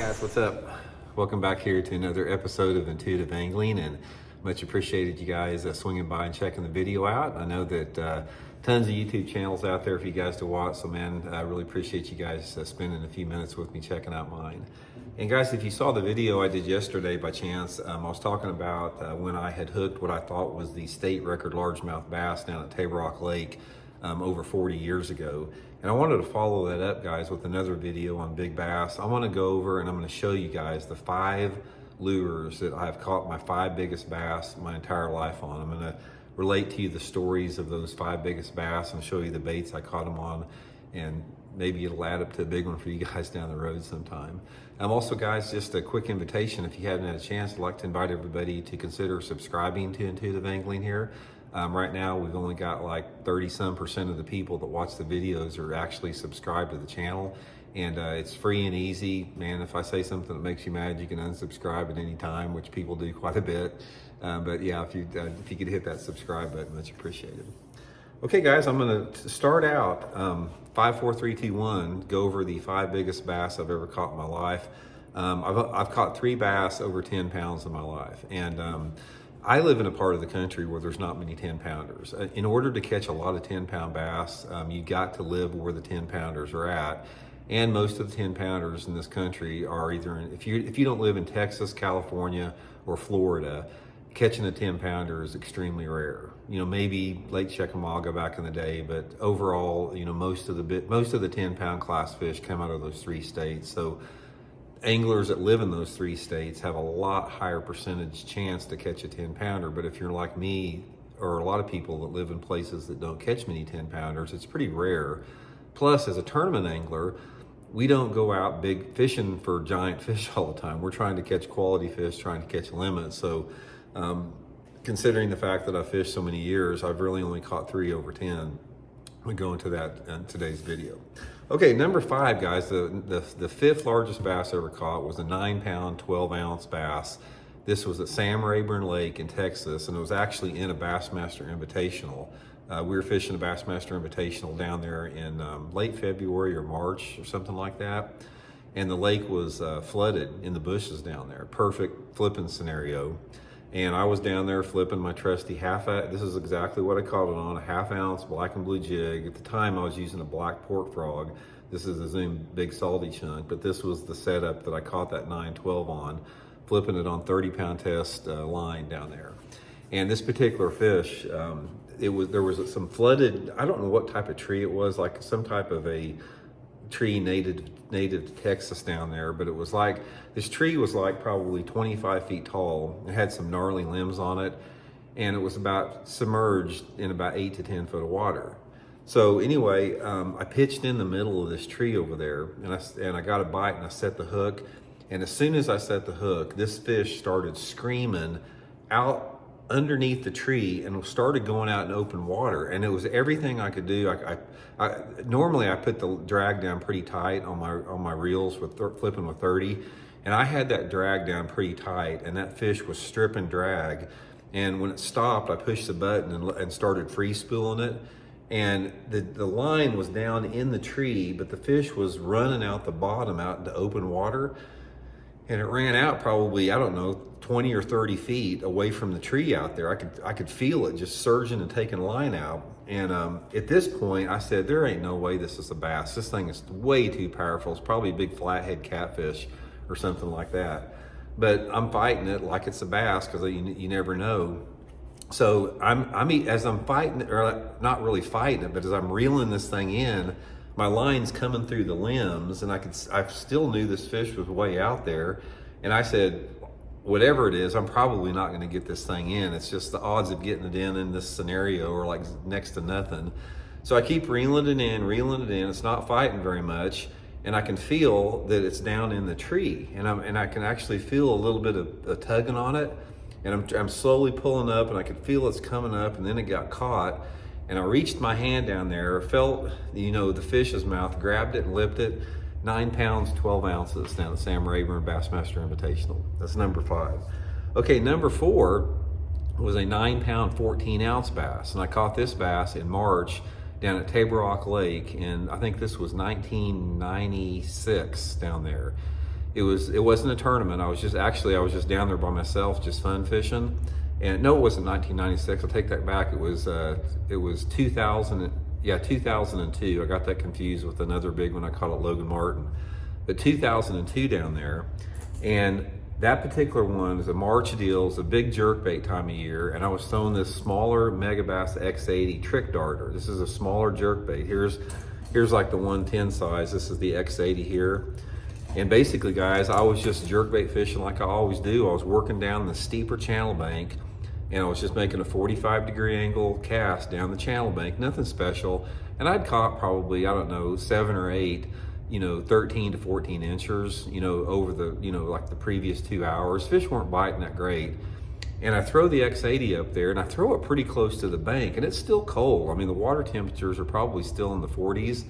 Guys, what's up? Welcome back here to another episode of Intuitive Angling, and much appreciated you guys swinging by and checking the video out. I know that tons of YouTube channels out there for you guys to watch, so man, I really appreciate you guys spending a few minutes with me checking out mine. And guys, if you saw the video I did yesterday by chance, I was talking about when I had hooked what I thought was the state record largemouth bass down at Table Rock Lake over 40 years ago. And I wanted to follow that up, guys, with another video on big bass. I want to go over and I'm going to show you guys the 5 lures that I've caught my 5 biggest bass my entire life on. I'm going to relate to you the stories of those 5 biggest bass and show you the baits I caught them on, and maybe it'll add up to a big one for you guys down the road sometime. Also, guys, just a quick invitation. If you haven't had a chance, I'd like to invite everybody to consider subscribing to Intuitive Angling here. Right now, we've only got like 30-some% of the people that watch the videos are actually subscribed to the channel. And it's free and easy. Man, if I say something that makes you mad, you can unsubscribe at any time, which people do quite a bit. But yeah, if you could hit that subscribe button, much appreciated. Okay, guys, I'm going to start out 5, 4, 3, 2, 1, go over the 5 biggest bass I've ever caught in my life. I've caught 3 bass over 10 pounds in my life. And I live in a part of the country where there's not many 10-pounders. In order to catch a lot of 10-pound bass, you got to live where the 10-pounders are at. And most of the 10-pounders in this country are either if you don't live in Texas, California, or Florida, catching a 10-pounder is extremely rare. You know, maybe Lake Chickamauga back in the day, but overall, you know, most of the 10-pound class fish come out of those 3 states. So anglers that live in those 3 states have a lot higher percentage chance to catch a 10-pounder. But if you're like me, or a lot of people that live in places that don't catch many 10-pounders, it's pretty rare. Plus, as a tournament angler, we don't go out big fishing for giant fish all the time. We're trying to catch quality fish, trying to catch limits. So considering the fact that I've fished so many years, I've really only caught 3 over 10. We'll go into that in today's video. Okay, number 5, guys, the 5th largest bass I ever caught was a 9-pound, 12-ounce bass. This was at Sam Rayburn Lake in Texas, and it was actually in a Bassmaster Invitational. We were fishing a Bassmaster Invitational down there in late February or March or something like that. And the lake was flooded in the bushes down there. Perfect flipping scenario. And I was down there flipping my trusty this is exactly what I caught it on, a 1/2-ounce black and blue jig. At the time I was using a black pork frog. This is a Zoom big salty chunk, but this was the setup that I caught that 9/12 on, flipping it on 30-pound test line down there. And this particular fish, there was some flooded, I don't know what type of tree it was, like some type of a tree native to Texas down there, but it was like, this tree was like probably 25 feet tall. It had some gnarly limbs on it, and it was about submerged in about 8 to 10 foot of water. So anyway, I pitched in the middle of this tree over there, and I got a bite, and I set the hook. And as soon as I set the hook, this fish started screaming out underneath the tree and started going out in open water. And it was everything I could do. Normally I put the drag down pretty tight on my reels with flipping with 30, and I had that drag down pretty tight, and that fish was stripping drag. And when it stopped, I pushed the button and started free spooling it. And the line was down in the tree, but the fish was running out the bottom out into open water. And it ran out probably, I don't know, 20 or 30 feet away from the tree out there. I could feel it just surging and taking line out. And at this point, I said, there ain't no way this is a bass. This thing is way too powerful. It's probably a big flathead catfish or something like that. But I'm fighting it like it's a bass, because you never know. So as I'm fighting, or not really fighting it, but as I'm reeling this thing in, my line's coming through the limbs, and I still knew this fish was way out there. And I said, whatever it is, I'm probably not going to get this thing in. It's just the odds of getting it in this scenario are like next to nothing. So I keep reeling it in. It's not fighting very much, and I can feel that it's down in the tree, and I can actually feel a little bit of tugging on it, and I'm slowly pulling up, and I could feel it's coming up, and then it got caught. And I reached my hand down there, felt, the fish's mouth, grabbed it and lipped it. 9 pounds, 12 ounces down at Sam Rayburn Bassmaster Invitational. That's number 5. Okay, number 4 was a 9-pound, 14-ounce bass. And I caught this bass in March down at Table Rock Lake, and I think this was 1996 down there. It wasn't a tournament. I was just down there by myself, just fun fishing. And no, it wasn't 1996. I'll take that back. It was 2000. Yeah, 2002. I got that confused with another big one I caught at Logan Martin. But 2002 down there, and that particular one is a March deal. It's a big jerkbait time of year, and I was throwing this smaller Megabass X80 trick darter. This is a smaller jerkbait. Here's like the 110 size. This is the X80 here. And basically, guys, I was just jerkbait fishing like I always do. I was working down the steeper channel bank, and I was just making a 45-degree angle cast down the channel bank, nothing special. And I'd caught probably, I don't know, 7 or 8, 13 to 14 inches, over the, like the previous 2 hours. Fish weren't biting that great. And I throw the X80 up there, and I throw it pretty close to the bank, and it's still cold. I mean, the water temperatures are probably still in the 40s.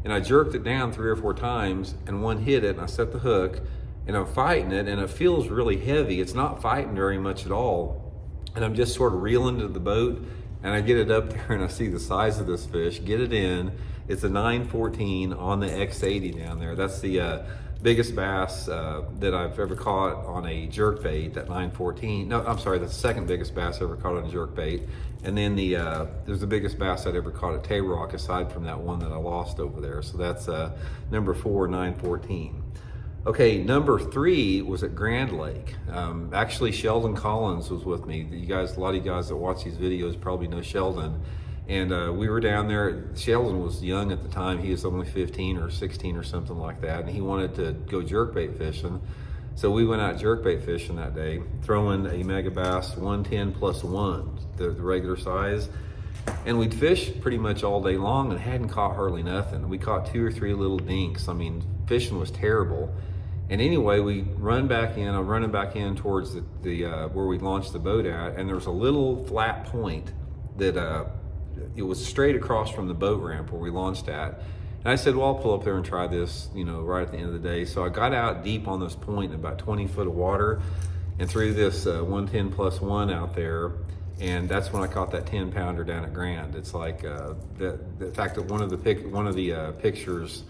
And I jerked it down 3 or 4 times, and one hit it, and I set the hook, and I'm fighting it, and it feels really heavy. It's not fighting very much at all. And I'm just sort of reeling to the boat, and I get it up there, and I see the size of this fish, get it in. It's a 914 on the X80 down there. That's the biggest bass that I've ever caught on a jerkbait, that 914. No, I'm sorry, that's the second biggest bass I ever caught on a jerkbait. And then there's the biggest bass I'd ever caught at Tay-Rock, aside from that one that I lost over there. So that's number 4, 914. Okay, number 3 was at Grand Lake. Actually, Sheldon Collins was with me. You guys, a lot of you guys that watch these videos probably know Sheldon. And we were down there. Sheldon was young at the time. He was only 15 or 16 or something like that. And he wanted to go jerkbait fishing. So we went out jerkbait fishing that day, throwing a Megabass 110 plus 1, the regular size. And we'd fish pretty much all day long and hadn't caught hardly nothing. We caught 2 or 3 little dinks. I mean, fishing was terrible. And anyway, we run back in. I'm running back in towards the where we launched the boat at, and there was a little flat point that it was straight across from the boat ramp where we launched at. And I said, well, I'll pull up there and try this, right at the end of the day. So I got out deep on this point in about 20 foot of water and threw this 110 plus 1 out there. And that's when I caught that 10-pounder down at Grand. It's like the fact that one of the pictures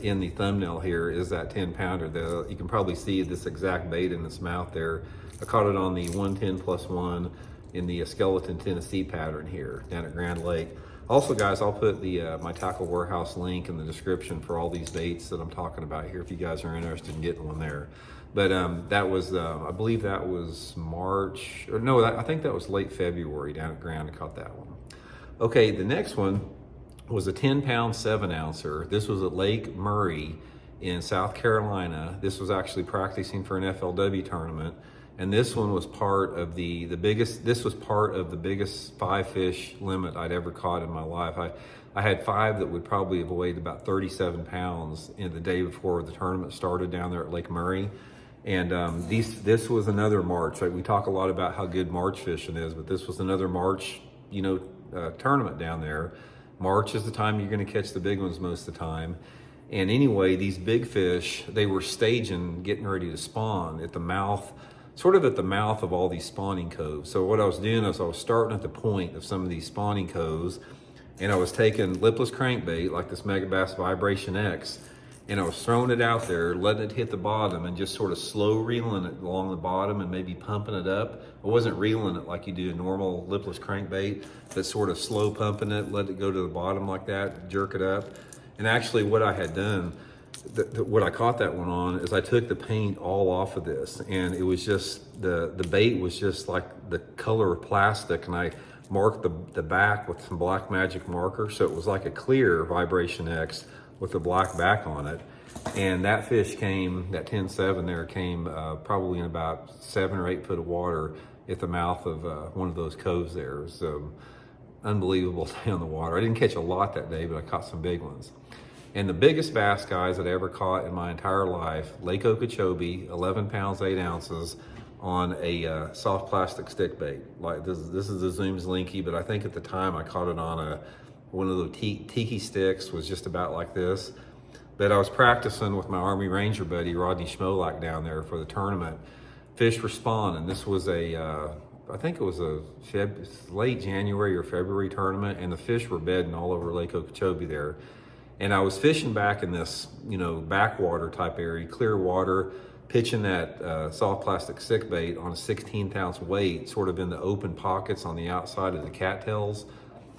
in the thumbnail here is that 10-pounder. You can probably see this exact bait in its mouth there. I caught it on the 110 plus 1 in the Skeleton, Tennessee pattern here down at Grand Lake. Also, guys, I'll put my Tackle Warehouse link in the description for all these baits that I'm talking about here if you guys are interested in getting one there. But that was, I believe that was March, or no, I think that was late February down at Grand. I caught that one. Okay, the next one was a 10-pound 7-ouncer. This was at Lake Murray in South Carolina. This was actually practicing for an FLW tournament. And this one was part of the biggest 5 fish limit I'd ever caught in my life. I had 5 that would probably have weighed about 37 pounds in the day before the tournament started down there at Lake Murray. And this was another March. Like, we talk a lot about how good March fishing is, but this was another March, tournament down there. March is the time you're going to catch the big ones most of the time. And anyway, these big fish, they were staging, getting ready to spawn at the mouth, sort of at the mouth of all these spawning coves. So what I was doing is I was starting at the point of some of these spawning coves, and I was taking lipless crankbait like this Megabass Vibration X, and I was throwing it out there, letting it hit the bottom, and just sort of slow reeling it along the bottom and maybe pumping it up. I wasn't reeling it like you do a normal lipless crankbait, but sort of slow pumping it, let it go to the bottom like that, jerk it up. And actually what I had done, what I caught that one on, is I took the paint all off of this, and it was just, the bait was just like the color of plastic, and I marked the back with some Black Magic marker, so it was like a clear Vibration X with the black back on it. And that fish came, that 10-7 there came probably in about 7 or 8 foot of water at the mouth of one of those coves there. It was unbelievable day on the water. I didn't catch a lot that day, but I caught some big ones. And the biggest bass, guys, that I ever caught in my entire life, Lake Okeechobee, 11 pounds, 8 ounces on a soft plastic stick bait. Like this is the Zoom Slinky, but I think at the time I caught it on one of the tiki sticks, was just about like this. But I was practicing with my Army Ranger buddy, Rodney Schmolak, down there for the tournament. Fish were spawning. This was I think it was a late January or February tournament, and the fish were bedding all over Lake Okeechobee there. And I was fishing back in this, backwater type area, clear water, pitching that soft plastic stick bait on a 16th ounce weight, sort of in the open pockets on the outside of the cattails.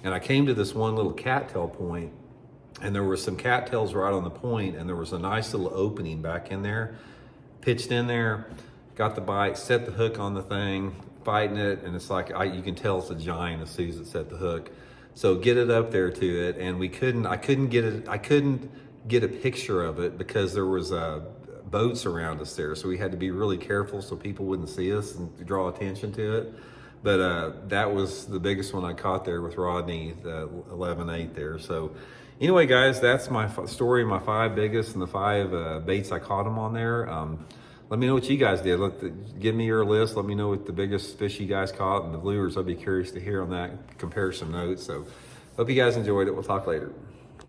And I came to this one little cattail point, and there were some cattails right on the point, and there was a nice little opening back in there. Pitched in there, got the bite, set the hook on the thing, fighting it, and it's like you can tell it's a giant as soon as it set the hook. So get it up there to it, and I couldn't get a picture of it because there was boats around us there, so we had to be really careful so people wouldn't see us and draw attention to it. But that was the biggest one I caught there with Rodney, the 11/8 there. So anyway, guys, that's my story, my 5 biggest and the 5 baits I caught them on there. Let me know what you guys did. Give me your list. Let me know what the biggest fish you guys caught and the lures. I'd be curious to hear on that comparison note. So hope you guys enjoyed it. We'll talk later.